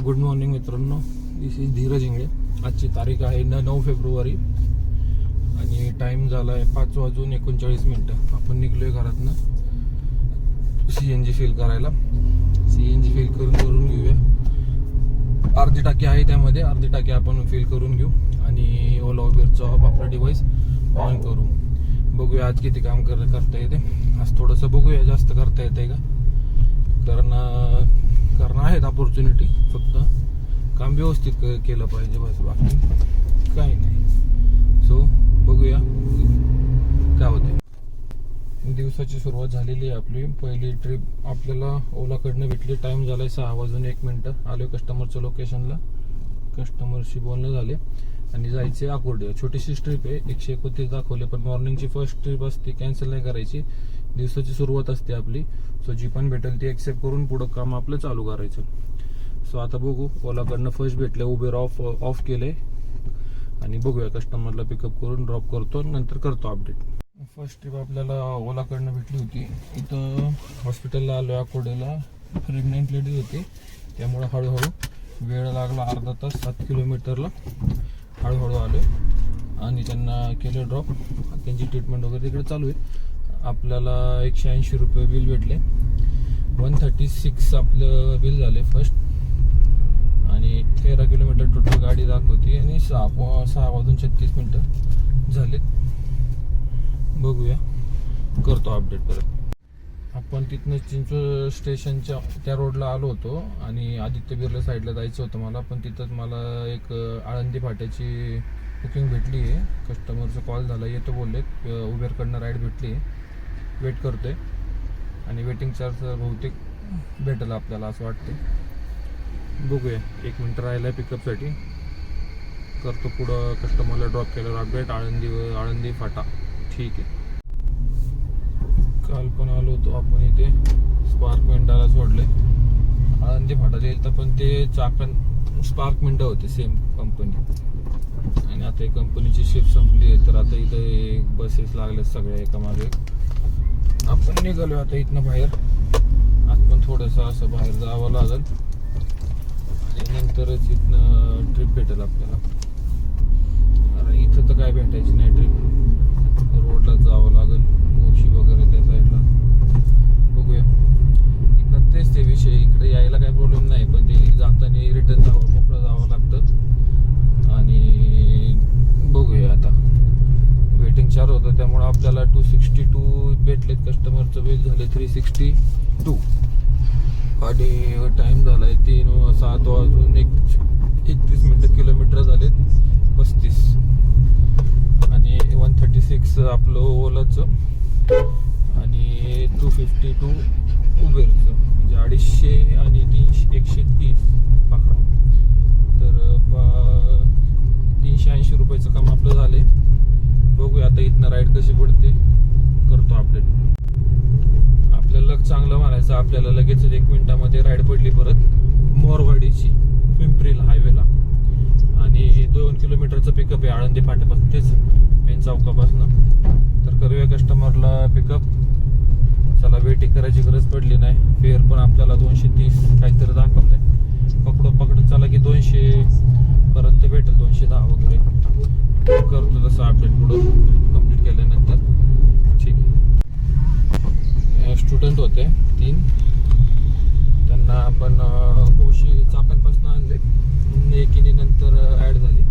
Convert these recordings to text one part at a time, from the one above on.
Good morning मित्रांनो, दिस is Dheeraj Ingale. आजची तारीख आहे 9 फेब्रुवारी आणि टाइम झाला आहे 5:39. आपण निघलोय घरातनं CNG फिल करायला. CNG फिल करून घेऊया. अर्धी टाकी आहे, त्यामध्ये अर्धी टाकी आपण फिल करून घेऊ आणि ओला उबेरचा आपला डिव्हाइस ऑन करू. बघूया आज किती काम करता येते. आज थोडंसं बघूया जास्त करता येते का, कारण आहेत ऑपॉर्च्युनिटी. फक्त काम व्यवस्थित केलं पाहिजे, बस बाकी काही नाही. सो बघूया काय होते. दिवसाची सुरुवात झालेली आहे आपली. पहिली ट्रिप आपल्याला ओलाकडनं भेटली. टाइम झालाय 6:01. आलोय कस्टमरच्या लोकेशनला. कस्टमरशी बोलणं झाले आणि जायचे अकोर्डिया. छोटीशी ट्रिप आहे, 129 दाखवले, पण मॉर्निंगची फर्स्ट ट्रिप असते, कॅन्सल नाही करायची. दिवसाची सुरुवात असते आपली. सो जी पण भेटेल ती एक्सेप्ट करून पुढं काम आपलं चालू करायचं. सो आता बघू. ओलाकडनं फर्स्ट भेटले, उबेर ऑफ केले आणि बघूया कस्टमरला पिकअप करून ड्रॉप करतो, नंतर करतो अपडेट. फर्स्ट ट्रिप आपल्याला ओलाकडनं भेटली होती. इथं हॉस्पिटलला आलो अकोर्डियाला. प्रेग्नेंट लेडी होती, त्यामुळं हळूहळू वेळ लागला. अर्धा तास 7 किलोमीटरला हळूहळू आलो आणि त्यांना केलं ड्रॉप. त्यांची ट्रीटमेंट वगैरे तिकडे चालू आहे. आपल्याला 180 रुपये बिल भेटले. 136 आपलं बिल झाले फर्स्ट आणि 13 किलोमीटर टोटल गाडी दाखवती आणि 6:36 झालेत. बघूया, करतो अपडेट परत. आपण तिथनं चिंचवड स्टेशनच्या त्या रोडला आलो होतो आणि आदित्य बिर्ला साईडला जायचं होतं मला, पण तिथंच मला एक आळंदी फाट्याची बुकिंग भेटली आहे. कस्टमरचा कॉल झाला, येतो बोललेत. उबेरकडनं राईड भेटली आहे, वेट करतोय आणि वेटिंग चार्ज बहुतेक भेटेल आपल्याला असं वाटते. बघूया. 1 मिनिट राहिला पिकअपसाठी. करतो पुढं कस्टमरला ड्रॉप केल्यावर अपडेट. आळंदी फाटा ठीक आहे. काल पण आलो होतो आपण इथे, स्पार्क मिंटाला सोडले. आळंदी फाटा येईल तर पण ते चाकण स्पार्क मिंटा होते, सेम कंपनी. आणि आता कंपनीची शिफ्ट संपली आहे, तर आता इथे बसेस लागले सगळ्या एका मागे. आपण निघालो आता इथनं बाहेर. आज पण थोडंसं असं बाहेर जावं लागेल आणि नंतरच इथनं ट्रिप भेटेल आपल्याला. कारण इथं तर काय भेटायची नाही ट्रिप. रोडला जावं लागेल, मोशी वगैरे त्या साईडला. बघूया. इथनं तेच ते विषय. इकडे यायला काही प्रॉब्लेम नाही, पण ते जाताना रिटर्न मोकळं जावं लागतं. आणि बघूया आता. वेटिंग चार्ज होतं त्यामुळे आपल्याला 262 भेटलेत. कस्टमरचं बिल झाले 362 आणि टाइम झालाय 7:31. किलोमीटर झालेत 35 आणि 136 आपलं ओलाचं आणि 252 उबेरचं, म्हणजे 250 आणि 130 पकडा. तर 380 रुपयाचं काम आपलं झाले. बघूया आता इथनं राईड कशी पडते, करतो अपडेट. आपल्याला चांगलं म्हणायचं, आपल्याला लगेच 1 मिनिटामध्ये राईड पडली परत मोरवाडीची, पिंपरीला हायवेला. आणि 2 किलोमीटरचं पिकअप आहे आळंदी फाट्यापासून, तेच मेन चौकापासून. तर करूया कस्टमरला पिकअप. चला, वेटिंग करायची गरज पडली नाही. फेअर पण आपल्याला 230 काहीतरी दाखवलंय. पकडत चला की 200 पर्यंत भेटेल, 210 वगैरे. करतो तसं अपडेट पुढं ट्रिप कंप्लीट केल्यानंतर. ठीक आहे. स्टुडंट होते 3, त्यांना आपण मोशी चाकणपासून आणले. एकीने नंतर ॲड झाली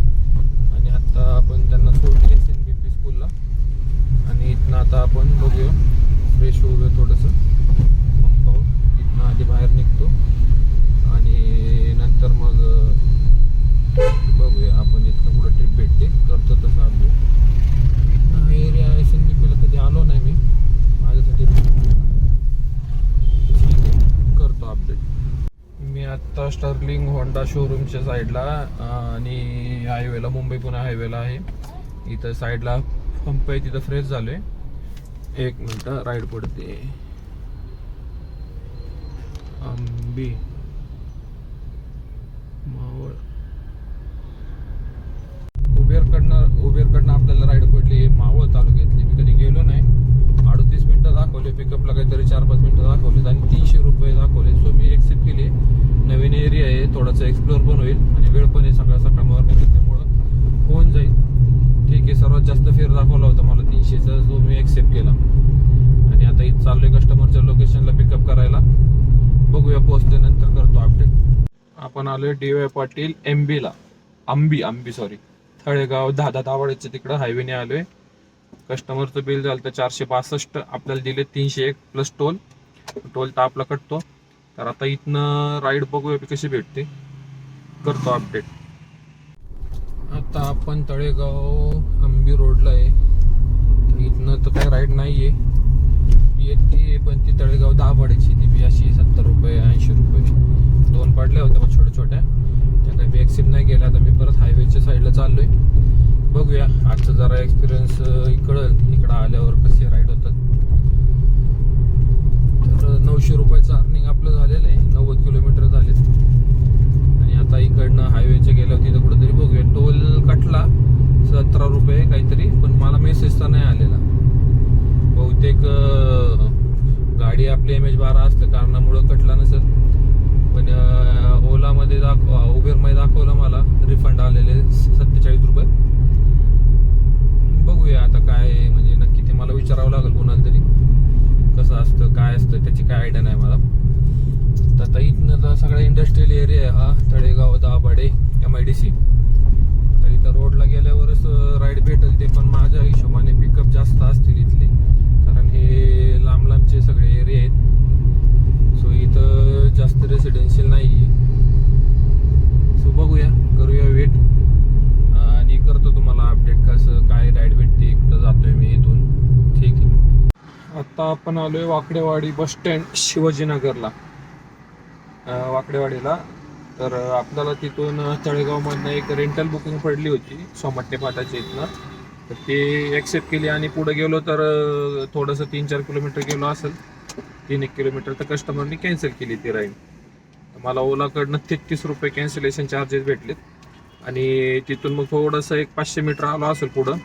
आणि आता आपण त्यांना सोडले SNBP स्कूलला. आणि इथनं आता आपण बघूया, फ्रेश होऊया थोडंसं पंपावर. इथनं आधी बाहेर निघतो आणि नंतर मग बघूया आपण इथनं पुढं ट्रिप भेटते. करतो तसं अपडेट. इथनं एरिया SNBPला कधी आलो नाही मी, माझ्यासाठी करतो अपडेट. मी आत्ता स्टर्लिंग होंडा शोरूमच्या साईडला आणि हायवेला, मुंबई पुणे हायवेला आहे. इथं साईडला पंप आहे, तिथं फ्रेश झालोय. 1 मिनिट राईड पडते. आंबी मावळ. उबेरकडनं आपल्याला राईड पडली मावळ तालुक्यातली. मी कधी गेलो नाही. 38 मिनिटं दाखवले. निघाले पिकअपला काहीतरी 4-5 मिनिटं दाखवलेत आणि 300 रुपये दाखवले. सो मी एक्सेप्ट केली. नवीन एरिया आहे, थोडासा एक्सप्लोअर पण होईल आणि वेळ पण आहे सकाळ सकाळ मॉर्निंग, त्यामुळं होऊन जाईल. ठीक आहे, सर्वात जास्त फेअर दाखवला होता मला 300चा, जो मी एक्सेप्ट केला. आणि आता इथं चाललोय कस्टमरच्या लोकेशनला पिकअप करायला. बघूया पोहोचल्यानंतर करतो अपडेट. आपण आलोय DY पाटील आंबी सॉरी थळेगाव दाभाडेच्या तिकडं हायवेने आलोय. कस्टमरचं बिल झालं तर 462, आपल्याला दिले 301 प्लस टोल तर आपला कटतो. तर आता इथनं राईड बघूया कशी भेटते, करतो अपडेट. आता आपण तळेगाव आंबी रोडला आहे. इथनं तर काही राईड नाहीये, येते पण ती तळेगाव दाभाडेची ती बी अशी 70 रुपये 80 रुपये 2 पडल्या होत्या पण छोट्या, त्या काही मी एक्सेप्ट नाही केल्या. आता मी परत हायवेच्या साईडला चाललोय. बघूया आजचा जरा एक्सपिरियन्स इकडं आल्यावर कसे राईड होतात. तर 900 रुपयाचं अर्निंग आपलं झालेलं आहे, 90 किलोमीटर झालेत. आणि आता इकडनं हायवेच्या गेल्यावर तिथं कुठेतरी बघूया. टोल कटला 17 रुपये काहीतरी, पण मला मेसेज तर नाही आलेला. बहुतेक गाडी आपली MH12 असल्या कारणामुळं कटला नसेल, पण ओलामध्ये उबेरमध्ये दाखवलं मला रिफंड आलेले 47 रुपये. बघूया आता काय, म्हणजे नक्की ते मला विचारावं लागेल कोणाला तरी कसं असतं काय असतं, त्याची काय आयडिया नाही मला. तर आता इथनं तर सगळा इंडस्ट्रियल एरिया आहे हा तळेगाव दाभाडे MIDC. तर इथं रोडला गेल्यावरच राईड भेटेल ते, पण माझ्या हिशोबाने पिकअप जास्त असतील इथले, कारण हे लांबचे सगळे एरिया आहेत. सो इथं जास्त रेसिडेन्शियल नाही आहे. सो बघूया, करूया वेट आणि करतो तुम्हाला अपडेट कसं काय राईड भेटते, कुठं जातोय मी इथून. ठीक आहे, आता आपण आलोय वाकडेवाडी बस स्टँड शिवाजीनगरला, वाकडेवाडीला. तर आपल्याला तिथून तळेगावमधनं एक रेंटल बुकिंग पडली होती सोमट्टे फाटाच्या इथनं, तर ते ॲक्सेप्ट केली आणि पुढे गेलो तर थोडंसं 3-4 किलोमीटर गेलो असेल, 3-1 किलोमीटर, तर कस्टमरनी कॅन्सल केली ती राईड. मला ओलाकडनं 33 रुपये कॅन्सलेशन चार्जेस भेटलेत. आणि तिथून मग थोडंसं एक 500 मीटर आलो असेल पुढं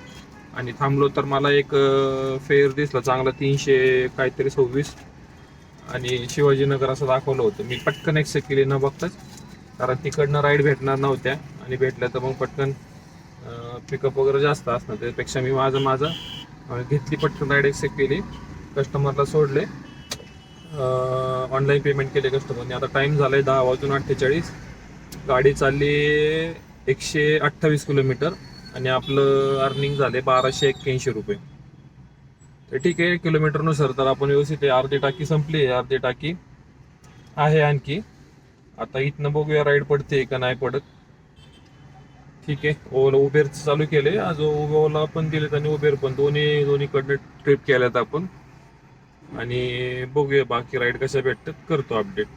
आणि थांबलो तर मला एक फेअर दिसला चांगला 300 काहीतरी 26 आणि शिवाजीनगर असं दाखवलं होतं. मी पटकन एक्सेप्ट केली न बघताच, कारण तिकडनं राईड भेटणार नव्हत्या आणि भेटल्या तर मग पटकन पिकअप वगैरे जास्त असणार, त्यापेक्षा मी माझं घेतली पटकन राईड एक्सेप्ट केली. कस्टमरला सोडले, ऑनलाईन पेमेंट केले कस्टमरने. आता टाईम झाला आहे 10:48. गाडी चालली 128 किलोमीटर आणि आपलं अर्निंग झाले 1281 रुपये. तर ठीक आहे, किलोमीटरनुसार तर आपण व्यवस्थित आहे. अर्धी टाकी संपली आहे, अर्धी टाकी आहे आणखी. आता इथनं बघूया राईड पडते का नाही पडत. ठीक आहे, उबेरचं चालू केले, आज ओला पण दिलेत आणि उबेर पण, दोन्हीकडनं ट्रिप केल्यात आपण. आणि बघूया बाकी राईड कशा भेटतात, करतो अपडेट.